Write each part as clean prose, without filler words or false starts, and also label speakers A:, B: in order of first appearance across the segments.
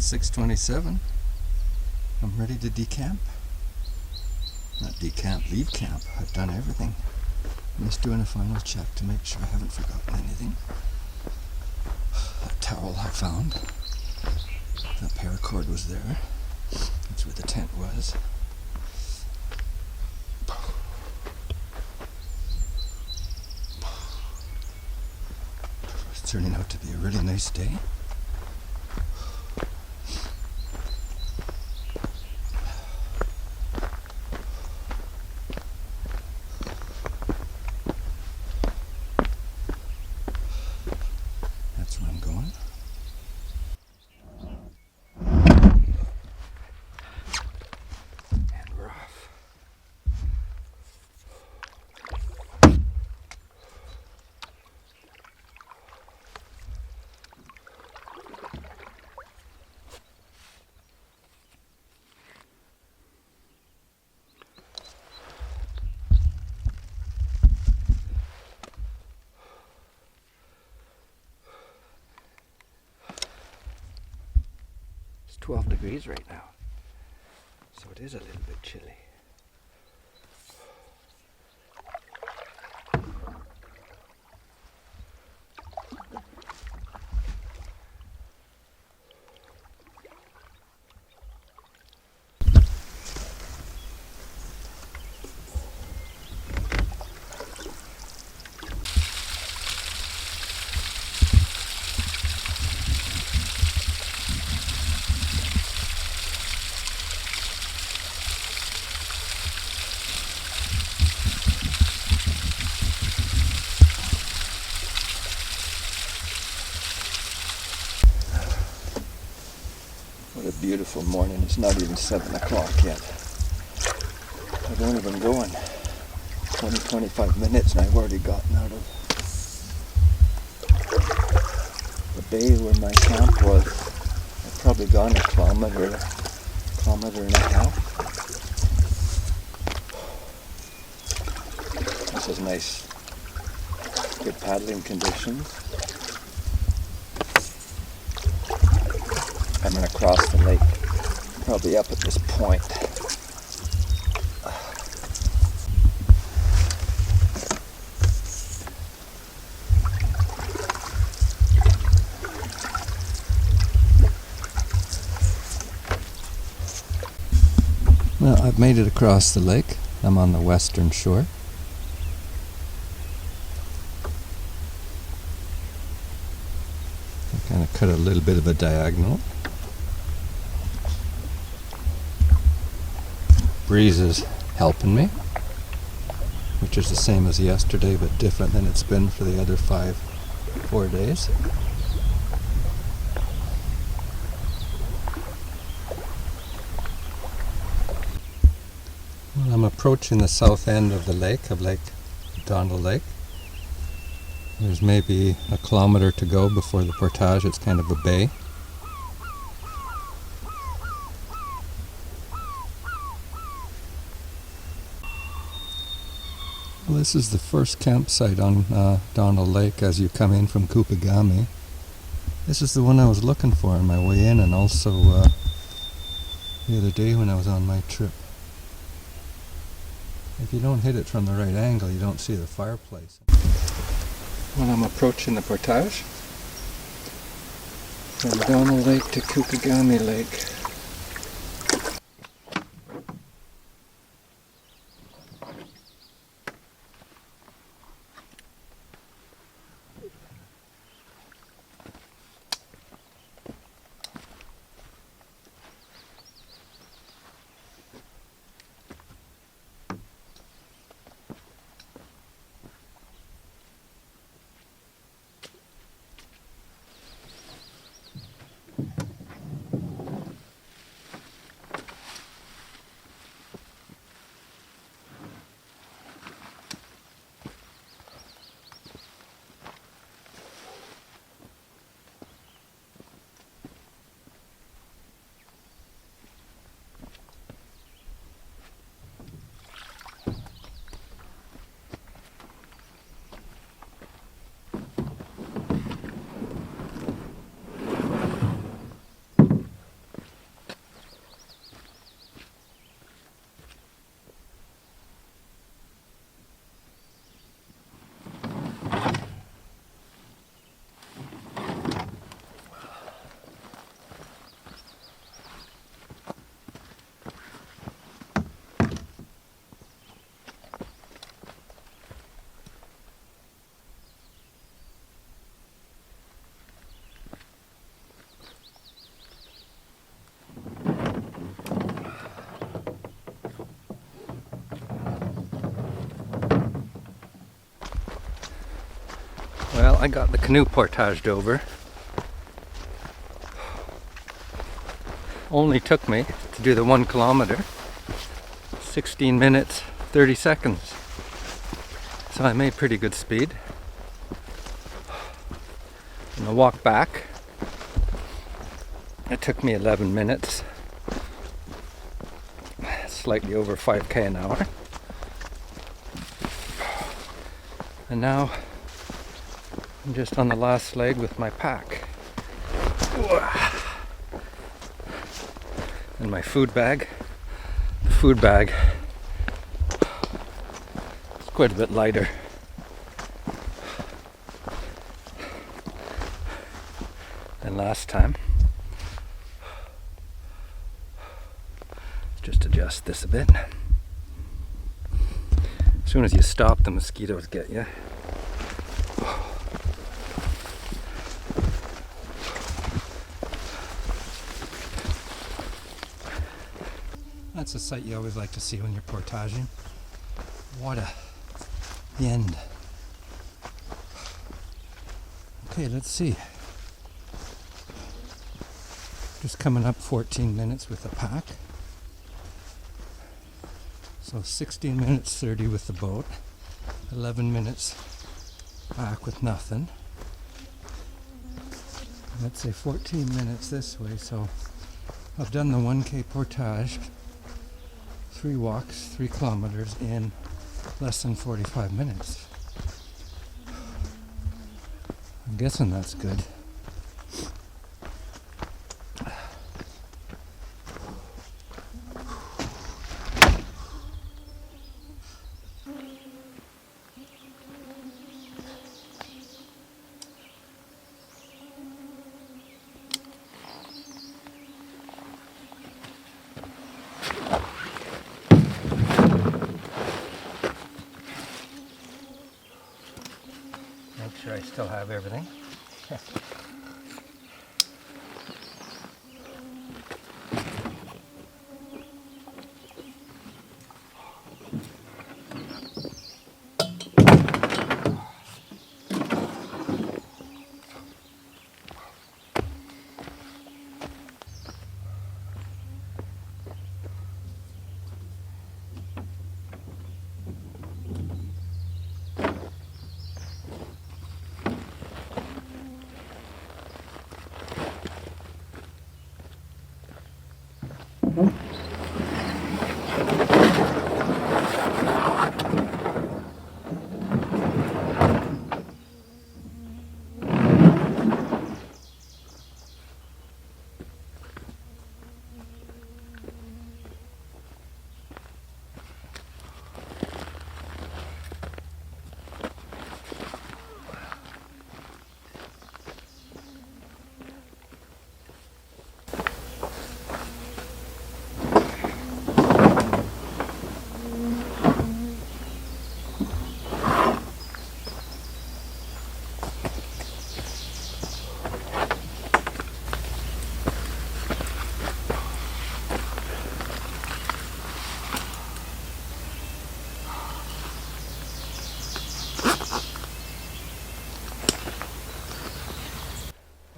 A: at 6:27. I'm ready to decamp. Not decamp, leave camp. I've done everything. I'm just doing a final check to make sure I haven't forgotten anything. That towel I found. That paracord was there. That's where the tent was. It's turning out to be a really nice day. That's where I'm going. And we're off. It's 12 degrees right now, so it is a little bit chilly. What a beautiful morning. It's not even 7 o'clock yet. I've only been going 20-25 minutes and I've already gotten out of the bay where my camp was. I've probably gone a kilometer and a half. This is nice. Good paddling conditions. I'm going to cross the lake, probably up at this point. Well, I've made it across the lake. I'm on the western shore. I kind of cut a little bit of a diagonal. Breeze is helping me, which is the same as yesterday but different than it's been for the other 4 days. Well, I'm approaching the south end of the lake, of Lake Donald Lake. There's maybe a kilometer to go before the portage. It's kind of a bay. Well, this is the first campsite on Donald Lake as you come in from Kukagami. This is the one I was looking for on my way in, and also the other day when I was on my trip. If you don't hit it from the right angle, you don't see the fireplace. Well, I'm approaching the portage from Donald Lake to Kukagami Lake.
B: I got the canoe portaged over. Only took me to do the 1 kilometer 16 minutes 30 seconds. So I made pretty good speed. And the walk back, it took me 11 minutes, slightly over 5k an hour. And now I'm just on the last leg with my pack and my food bag. The food bag is quite a bit lighter. Than last time. Just adjust this a bit. As soon as you stop, the mosquitoes get you. That's a sight you always like to see when you're portaging. Water. The end. Okay, let's see. Just coming up 14 minutes with the pack. So 16 minutes 30 with the boat. 11 minutes back with nothing. Let's say 14 minutes this way. So I've done the 1k portage. 3 walks, 3 kilometers in less than 45 minutes. I'm guessing that's good. Make sure I still have everything.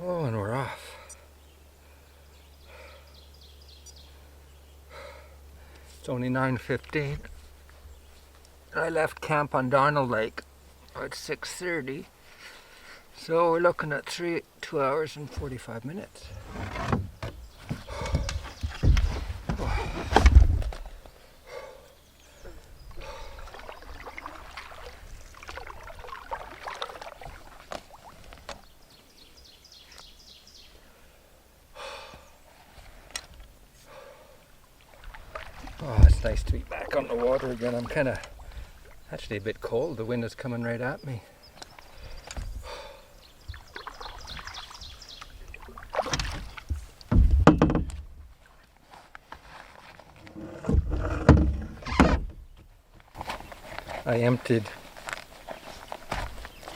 B: Oh, and we're off. It's only 9:15. I left camp on Darnell Lake at 6:30. So we're looking at 2 hours and 45 minutes. Oh, it's nice to be back on the water again. I'm kind of actually a bit cold. The wind is coming right at me. I emptied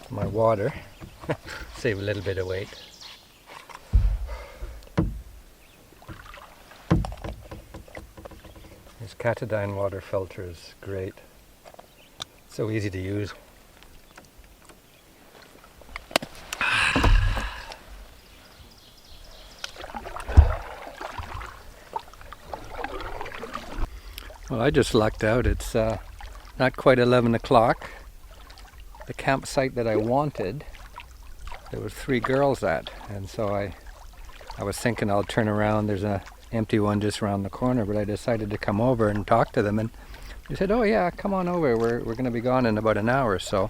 B: my water, save a little bit of weight. This Catadine water filter is great. So easy to use. Well, I just lucked out. It's not quite 11 o'clock. The campsite that I wanted, there was 3 girls at, and so I was thinking I'll turn around. There's an empty one just around the corner, but I decided to come over and talk to them, and they said, "Oh yeah, come on over. We're going to be gone in about an hour." So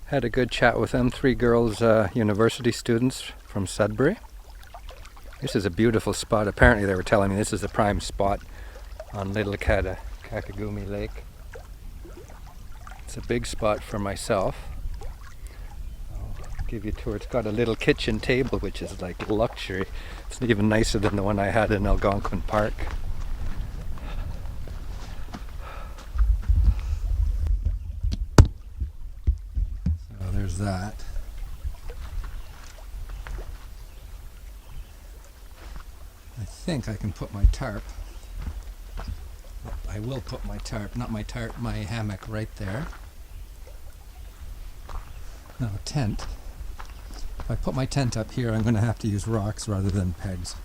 B: had a good chat with them. 3 girls, university students from Sudbury. This is a beautiful spot. Apparently they were telling me this is the prime spot on Little Kukagami Lake. It's a big spot for myself. I'll give you a tour. It's got a little kitchen table, which is like luxury. It's even nicer than the one I had in Algonquin Park.
A: So there's that. I think I can put my tarp. I will put my tarp, not my tarp, my hammock right there. No, tent. If I put my tent up here, I'm going to have to use rocks rather than pegs.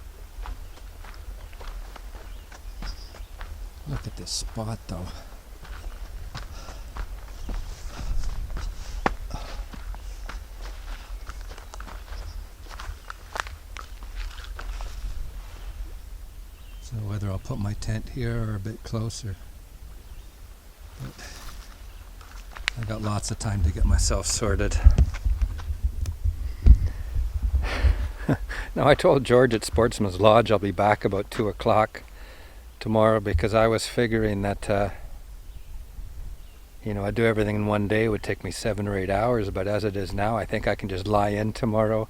A: Look at this spot though. So whether I'll put my tent here or a bit closer. But I got lots of time to get myself sorted.
B: Now I told George at Sportsman's Lodge I'll be back about 2 o'clock tomorrow, because I was figuring that I'd do everything in one day. It would take me 7 or 8 hours, but as it is now, I think I can just lie in tomorrow,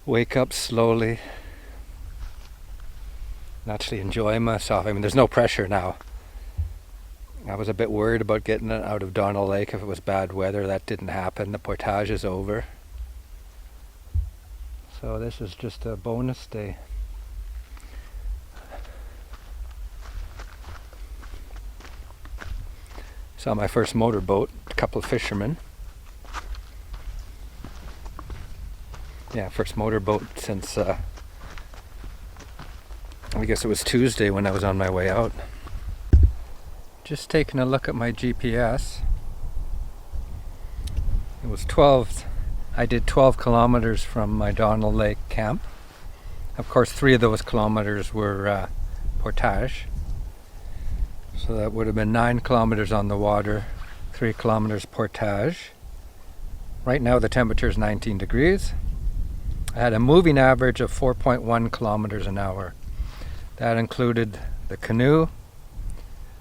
B: wake up slowly, and actually enjoy myself. I mean, there's no pressure now. I was a bit worried about getting out of Darnell Lake if it was bad weather. That didn't happen. The portage is over. So this is just a bonus day. Saw my first motorboat, a couple of fishermen. Yeah, first motorboat since I guess it was Tuesday when I was on my way out. Just taking a look at my GPS. It was 12. I did 12 kilometers from my Darnell Lake camp. Of course, 3 of those kilometers were portage. So that would have been 9 kilometers on the water, 3 kilometers portage. Right now the temperature is 19 degrees. I had a moving average of 4.1 kilometers an hour. That included the canoe,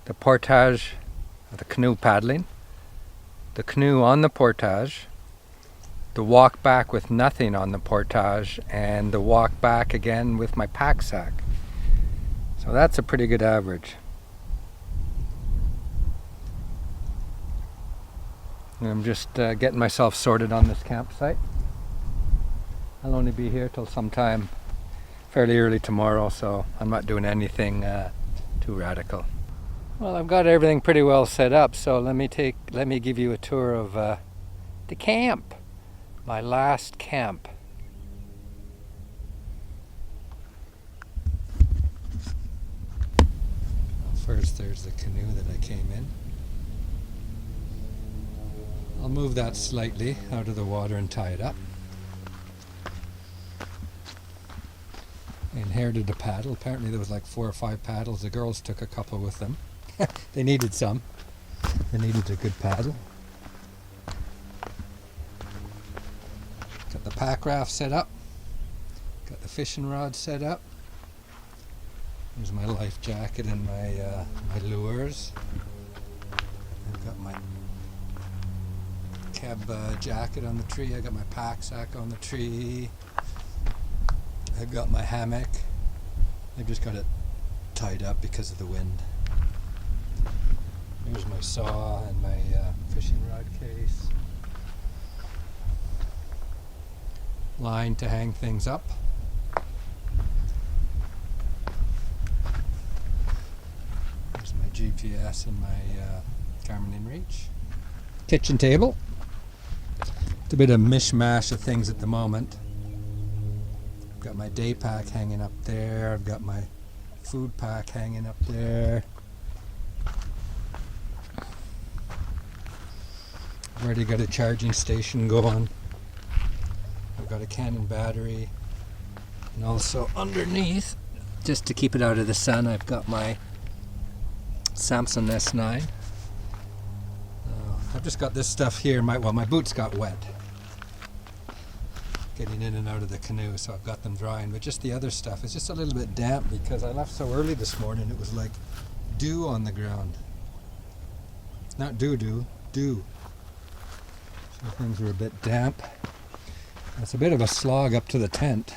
B: the portage, the canoe paddling, the canoe on the portage, the walk back with nothing on the portage, and the walk back again with my pack sack. So that's a pretty good average. And I'm just getting myself sorted on this campsite. I'll only be here till sometime fairly early tomorrow, so I'm not doing anything too radical. Well, I've got everything pretty well set up, so let me give you a tour of the camp, my last camp.
A: First there's the canoe that I came in. I'll move that slightly out of the water and tie it up. I inherited a paddle. Apparently there was like 4 or 5 paddles. The girls took a couple with them. They needed some. They needed a good paddle. Got the pack raft set up. Got the fishing rod set up. There's my life jacket and my lures. I've got my cab jacket on the tree. I got my pack sack on the tree. I've got my hammock. I've just got it tied up because of the wind. Here's my saw and my fishing rod case. Line to hang things up. There's my GPS and my Garmin InReach. Kitchen table. It's a bit of mishmash of things at the moment. I've got my day pack hanging up there. I've got my food pack hanging up there. I've already got a charging station going. I've got a Canon battery. And also underneath, just to keep it out of the sun, I've got my Samsung S9. I've just got this stuff here. My boots got wet getting in and out of the canoe, so I've got them drying. But just the other stuff is just a little bit damp because I left so early this morning. It was like dew on the ground. Not dew. So things were a bit damp. It's a bit of a slog up to the tent.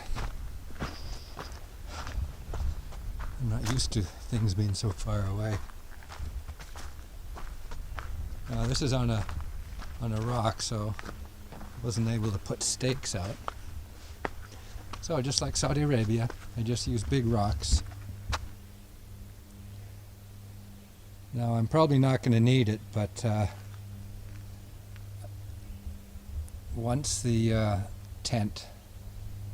A: I'm not used to things being so far away. This is on a rock, so I wasn't able to put stakes out. So just like Saudi Arabia, I just use big rocks. Now I'm probably not going to need it, but once the tent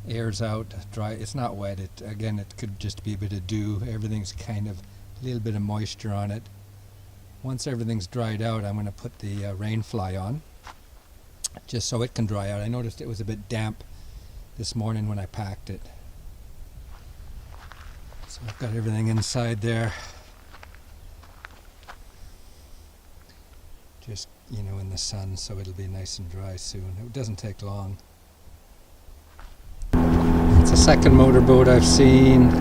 A: airs out, dry, it's not wet. It could just be a bit of dew. Everything's kind of a little bit of moisture on it. Once everything's dried out, I'm going to put the rain fly on, just so it can dry out. I noticed it was a bit damp this morning when I packed it. So I've got everything inside there. Just, in the sun, so it'll be nice and dry soon. It doesn't take long. It's a second motorboat I've seen.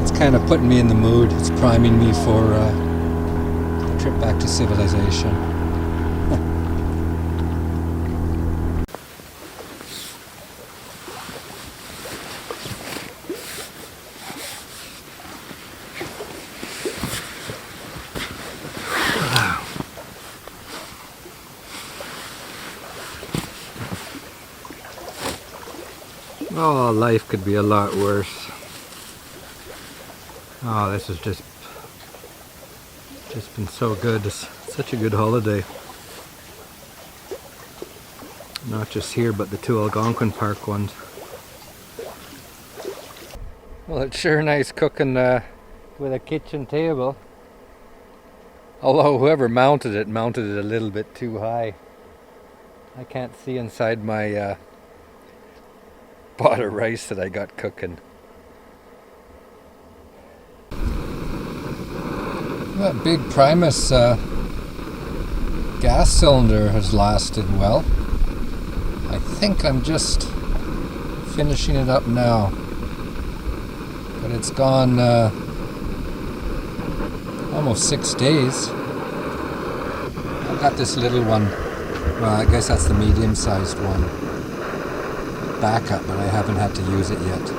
A: It's kind of putting me in the mood. It's priming me for the trip back to civilization. Oh, life could be a lot worse. Oh, this has just been so good. It's such a good holiday. Not just here, but the two Algonquin Park ones. Well, it's sure nice cooking with a kitchen table. Although whoever mounted it a little bit too high. I can't see inside my pot of rice that I got cooking. That big Primus gas cylinder has lasted well. I think I'm just finishing it up now. But it's gone almost 6 days. I've got this little one. Well, I guess that's the medium-sized one. Backup, but I haven't had to use it yet.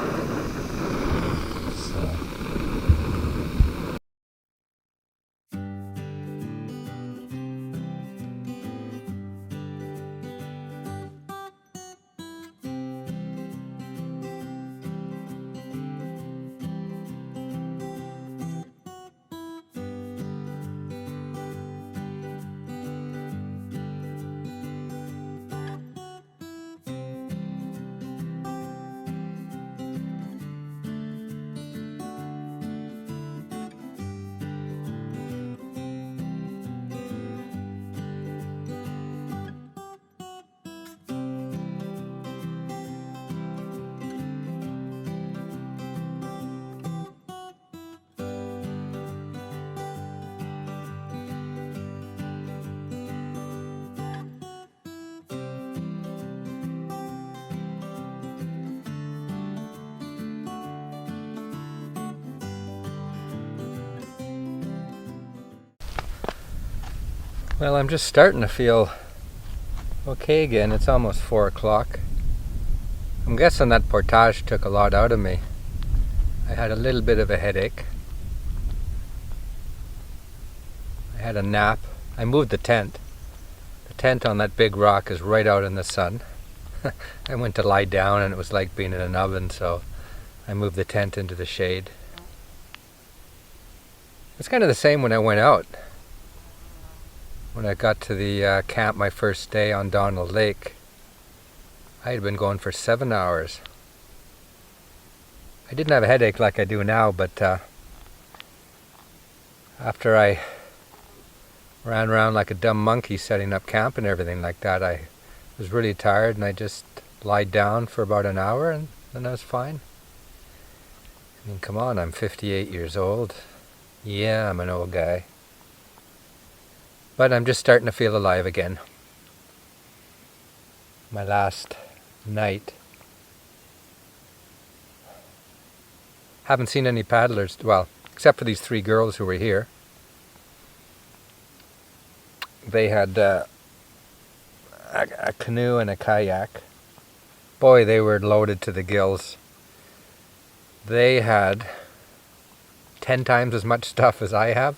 A: Well, I'm just starting to feel okay again. It's almost 4 o'clock. I'm guessing that portage took a lot out of me. I had a little bit of a headache. I had a nap. I moved the tent. The tent on that big rock is right out in the sun. I went to lie down and it was like being in an oven, so I moved the tent into the shade. It's kind of the same when I went out. When I got to the camp my first day on Donald Lake, I had been going for 7 hours.
B: I didn't have a headache like I do now, but after I ran around like a dumb monkey setting up camp and everything like that, I was really tired and I just lied down for about an hour and then I was fine. I mean, come on, I'm 58 years old. Yeah, I'm an old guy. But I'm just starting to feel alive again. My last night. Haven't seen any paddlers, well, except for these 3 girls who were here. They had a canoe and a kayak. Boy, they were loaded to the gills. They had 10 times as much stuff as I have.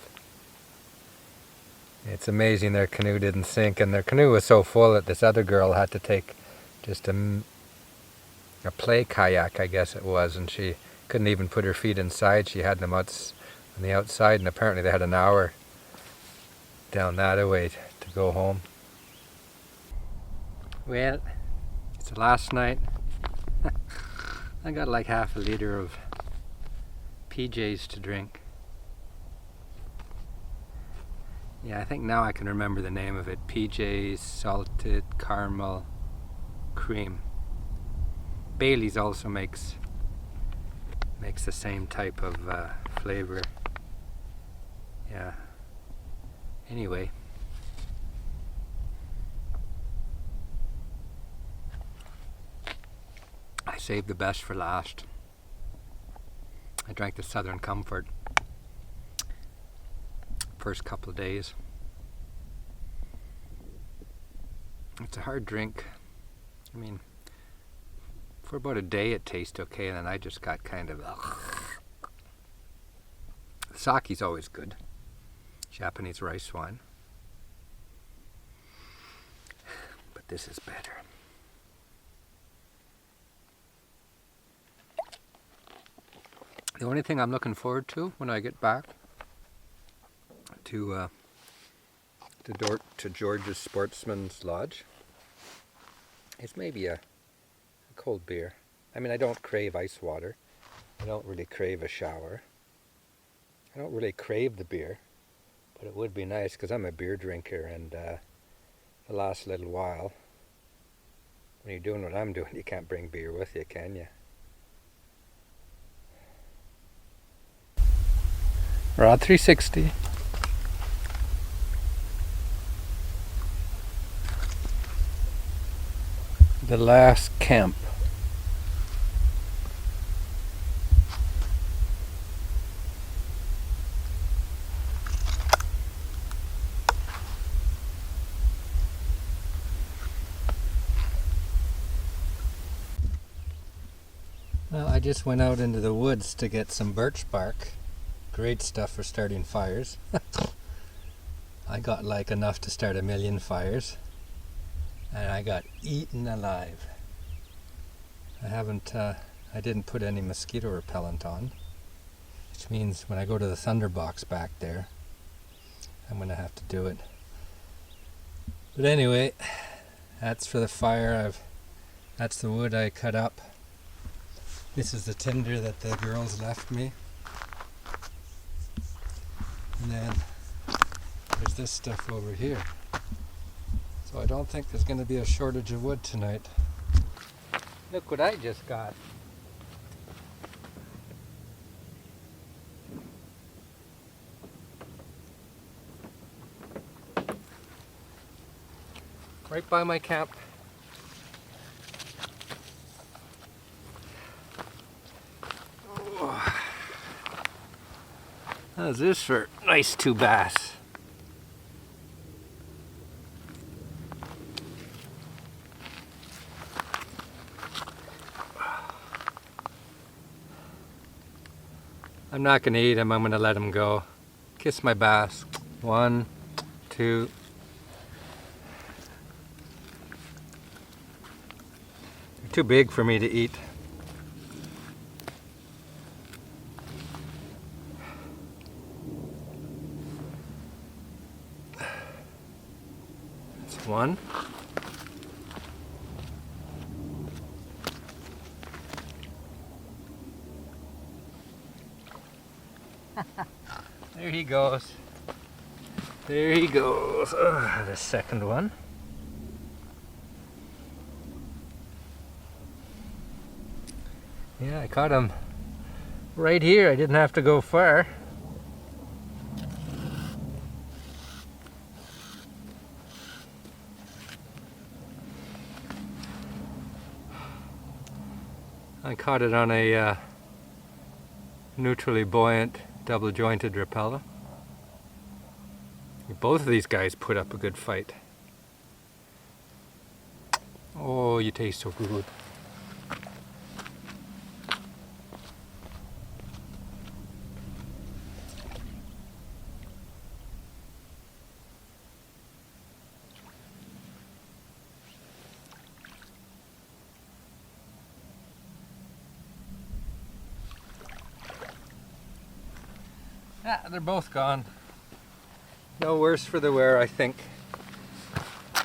B: It's amazing their canoe didn't sink, and their canoe was so full that this other girl had to take just a play kayak, I guess it was, and she couldn't even put her feet inside. She had them on the outside, and apparently they had an hour down that way to go home. Well, it's the last night. I got like half a liter of PJs to drink. Yeah, I think now I can remember the name of it. PJ's Salted Caramel Cream. Bailey's also makes the same type of flavor. Yeah. Anyway. I saved the best for last. I drank the Southern Comfort first couple of days. It's a hard drink. I mean, for about a day it tastes okay, and then I just got kind of sake's always good. Japanese rice wine. But this is better. The only thing I'm looking forward to when I get back to George's Sportsman's Lodge is maybe a cold beer. I mean, I don't crave ice water. I don't really crave a shower. I don't really crave the beer, but it would be nice because I'm a beer drinker, and the last little while, when you're doing what I'm doing, you can't bring beer with you, can you? Rod 360. The last camp. Well, I just went out into the woods to get some birch bark. Great stuff for starting fires. I got like enough to start 1,000,000 fires. And I got eaten alive. I didn't put any mosquito repellent on, which means when I go to the Thunderbox back there, I'm gonna have to do it. But anyway, that's for the fire. That's the wood I cut up. This is the tinder that the girls left me. And then there's this stuff over here. So I don't think there's going to be a shortage of wood tonight. Look what I just got. Right by my camp. Oh. How's this for nice 2 bass? I'm not going to eat them, I'm going to let them go. Kiss my bass. 1, 2. They're too big for me to eat. That's 1. There he goes. There he goes. The second one. Yeah, I caught him right here. I didn't have to go far. I caught it on a neutrally buoyant double jointed Rapala. Both of these guys put up a good fight. Oh, you taste so good. Yeah, they're both gone. No worse for the wear, I think.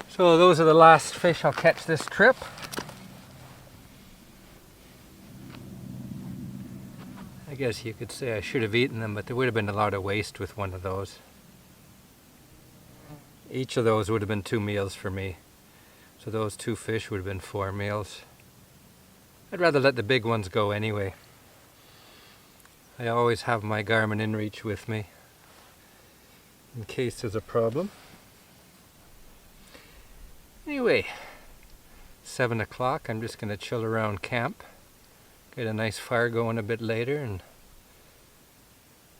B: So those are the last fish I'll catch this trip. I guess you could say I should have eaten them, but there would have been a lot of waste with one of those. Each of those would have been 2 meals for me. So those 2 fish would have been 4 meals. I'd rather let the big ones go anyway. I always have my Garmin inReach with me in case there's a problem. Anyway, 7 o'clock, I'm just going to chill around camp, get a nice fire going a bit later, and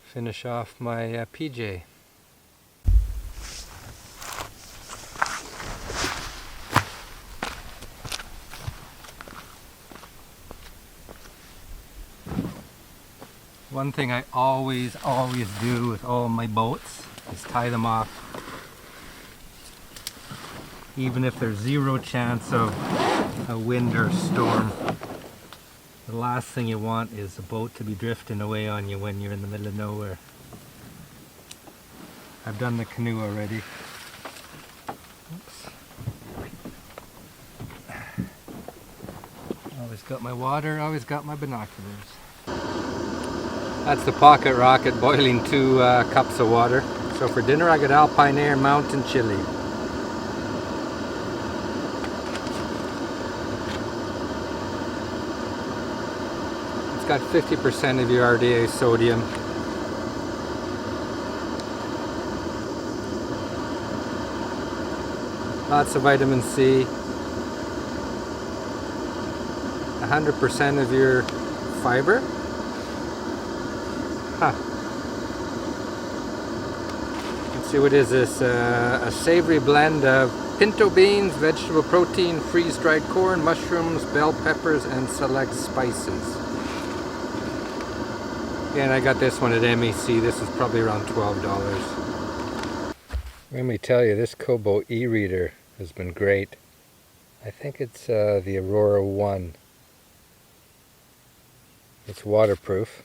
B: finish off my PJ. One thing I always do with all my boats is tie them off. Even if there's 0 chance of a wind or storm. The last thing you want is a boat to be drifting away on you when you're in the middle of nowhere. I've done the canoe already. Oops. Always got my water, always got my binoculars. That's the pocket rocket boiling 2 cups of water. So for dinner I got Alpine Air Mountain Chili. It's got 50% of your RDA sodium. Lots of vitamin C. 100% of your fiber. Huh. Let's see, what is this? A savory blend of pinto beans, vegetable protein, freeze-dried corn, mushrooms, bell peppers, and select spices. And I got this one at MEC. This is probably around $12. Let me tell you, this Kobo e-reader has been great. I think it's the Aurora 1. It's waterproof.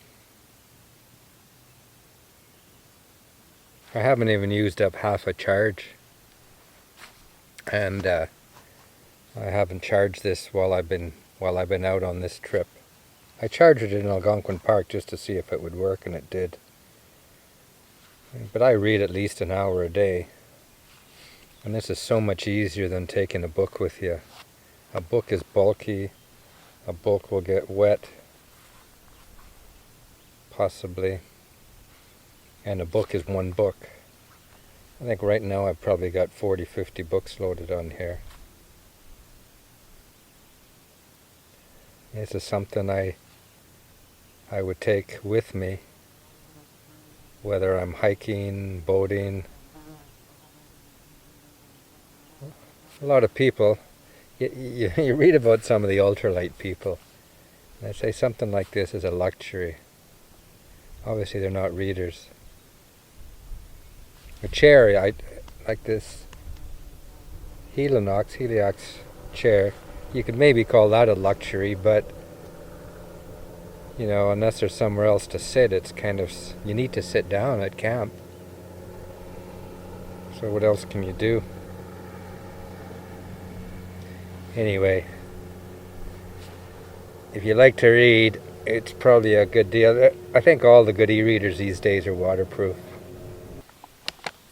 B: I haven't even used up half a charge, and I haven't charged this while I've been out on this trip. I charged it in Algonquin Park just to see if it would work, and it did. But I read at least an hour a day, and this is so much easier than taking a book with you. A book is bulky, a book will get wet, possibly. And a book is one book. I think right now I've probably got 40-50 books loaded on here. This is something I would take with me, whether I'm hiking, boating. A lot of people, you read about some of the ultralight people, and they say something like this is a luxury. Obviously they're not readers. A chair, I like this Heliox chair. You could maybe call that a luxury, but you know, unless there's somewhere else to sit, it's kind of, you need to sit down at camp. So what else can you do? Anyway, if you like to read, it's probably a good deal. I think all the good e-readers these days are waterproof.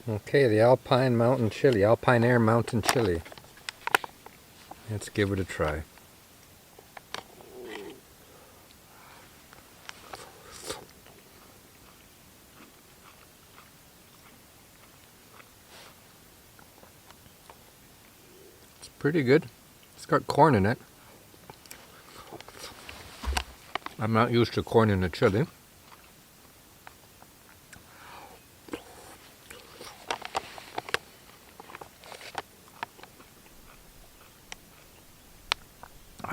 B: Okay, the Alpine Mountain Chili, Alpine Air Mountain Chili. Let's give it a try. It's pretty good. It's got corn in it. I'm not used to corn in a chili.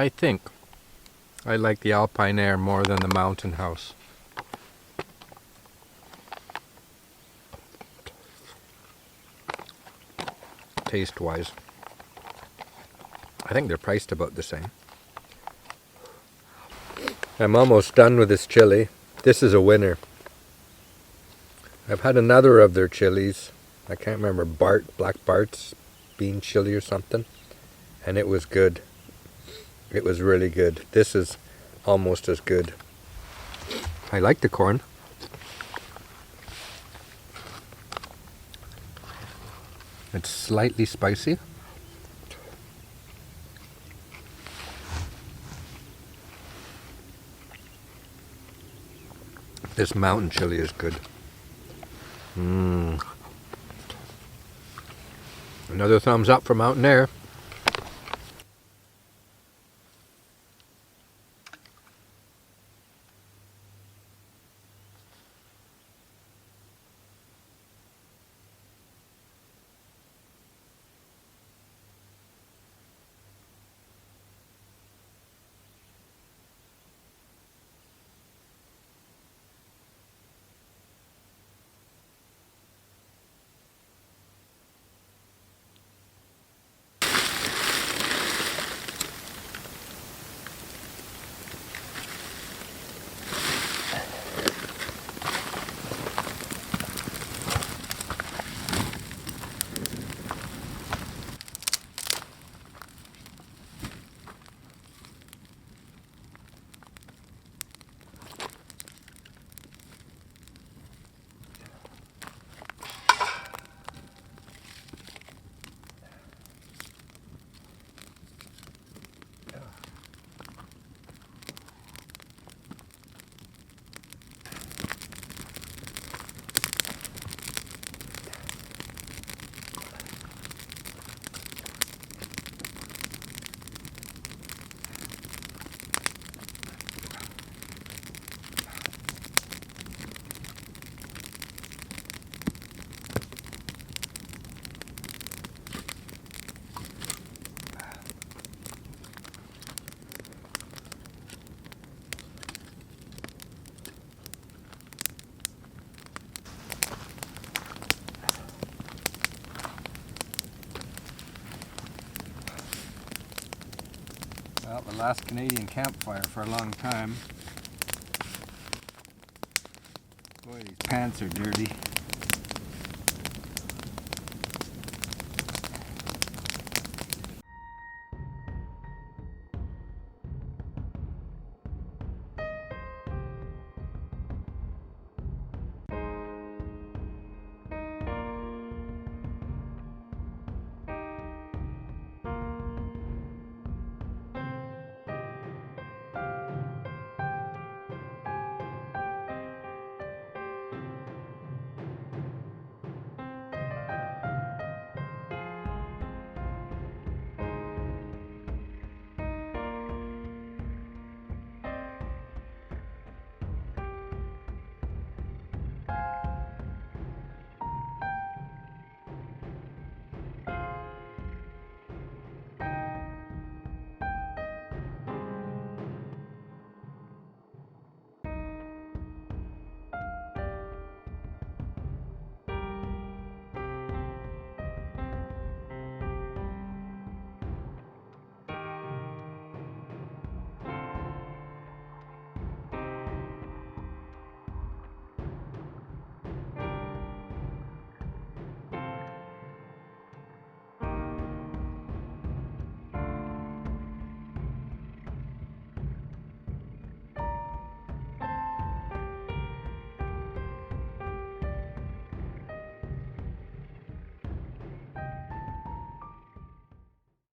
B: I think I like the Alpine Air more than the Mountain House. Taste-wise. I think they're priced about the same. I'm almost done with this chili. This is a winner. I've had another of their chilies. I can't remember, Black Bart's bean chili or something. And it was good. It was really good. This is almost as good. I like the corn. It's slightly spicy. This mountain chili is good. Another thumbs up for Mountain Air. Well, the last Canadian campfire for a long time. Boy, these pants are dirty.